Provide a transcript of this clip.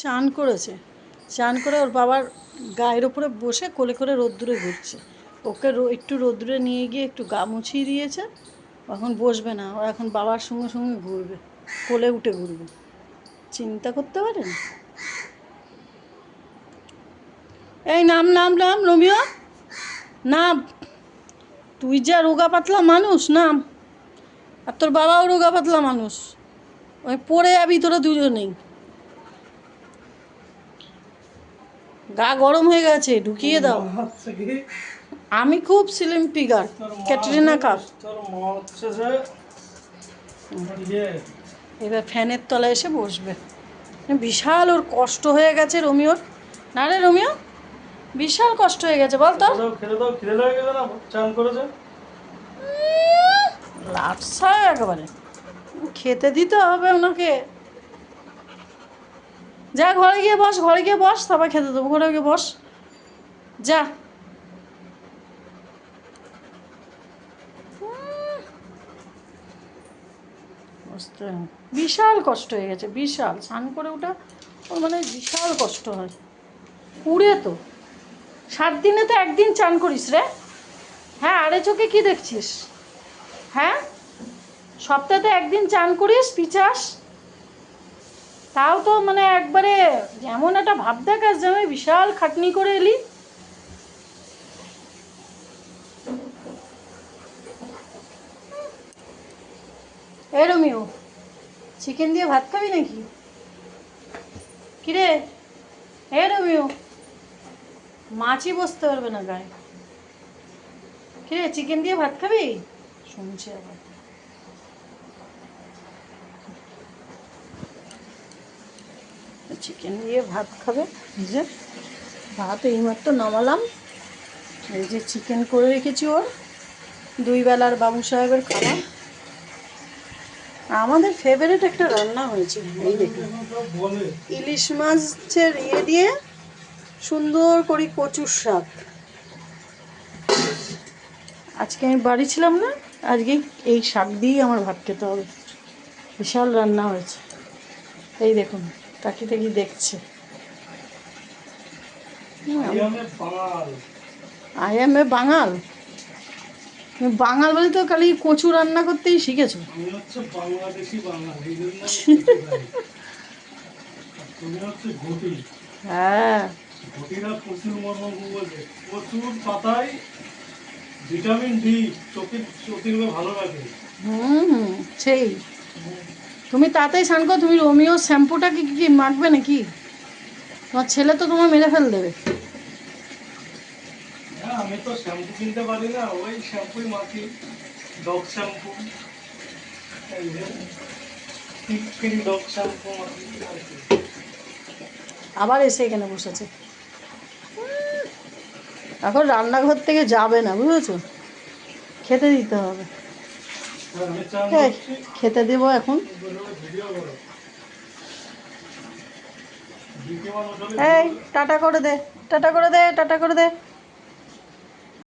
চান করেছে, চান করে ওর বাবার গায়ের ওপরে বসে কোলে করে রোদ্দুরে ঘুরছে। ওকে একটু রোদ্দুরে নিয়ে গিয়ে একটু গা মুছিয়ে দিয়েছে। এখন বসবে না, ও এখন বাবার সঙ্গে সঙ্গে ঘুরবে, কোলে উঠে ঘুরবে। চিন্তা করতে পারেন? এই নাম নাম নাম রোমিও, নাম। তুই যা রোগা পাতলা মানুষ, নাম। আর তোর বাবাও রোগা পাতলা মানুষ, ওই পড়ে যাবি তোরা দুজনেই। গা গরম হয়ে গেছে, ঢুকিয়ে দাও। আমি খুব স্লিম ফিগার, ক্যাটরিনা কাপ। এবার ফ্যানের তলায় এসে বসবে। বিশাল ওর কষ্ট হয়ে গেছে রোমিওর। না রে রোমিও, বিশাল কষ্ট হয়ে গেছে, বল তো। লাটসা একেবারে, খেতে দিতে হবে ওনাকে। যা ঘরে গিয়ে বস, ঘরে গিয়ে বস, তারপর খেতে দেবো। ঘরে গিয়ে বস, যা। বিশাল কষ্ট হয়ে গেছে, বিশাল। স্নান করে ওটা ওর মানে বিশাল কষ্ট হয়। পুড়ে তো 7 দিনে তো একদিন চান করিস রে। হ্যাঁ, আরে চোখে কি দেখছিস? হ্যাঁ, সপ্তাহে একদিন চান করিস, পিচাস। তাও তো মানে একবারে যেমন একটা ভাব দেখাস যেন বিশাল খাটনি করে এলি। এ রোমিও, চিকেন দিয়ে ভাত খাবি নাকি? কিরে এ রোমিও, মাছই বসতে পারবে না গায়ে। কিরে, চিকেন দিয়ে ভাত খাবি? শুনছি আবার। চিকেন দিয়ে ভাত খাবে। এই যে ভাত এইমাত্র নামালাম, এই যে চিকেন করে রেখেছি ওর 2 বেলার বাবু সাহেবের খাবার। আমাদের ফেভারিট একটা রান্না হয়েছে, এই দেখুন, ইলিশ মাছের দিয়ে সুন্দর করে কচুর শাক। আজকে আমি বাড়ি ছিলাম না, আজকে এই শাক দিয়েই আমার ভাত খেতে হবে। বিশাল রান্না হয়েছে, এই দেখুন, তাকিয়ে তাকিয়ে দেখছে। আই এম এ বাঙাল। বাঙাল বলে তো খালি কচু রান্না করতেই শিখেছো। হ্যাঁ, ভিটামিন ডি চোখের ভালো লাগে। সেই তুমি তাড়াতাড়ি স্নান করো। তুমি রোমিও শ্যাম্পুটা কি মাখবে নাকি? তোমার ছেলে তো তোমার মেরে ফেল দেবে। আমি তো শ্যাম্পু কিনতে পারি না, ওই শ্যাম্পুই মাখি, ডগ শ্যাম্পু। ডগ শ্যাম্পু আবার এসে এখানে বসেছে। এখন রান্নাঘর থেকে যাবে না, বুঝেছো? খেতে দিতে হবে। খেতে দেবো এখন। এই টাটা করে দে, টাটা করে দে, টাটা করে দে।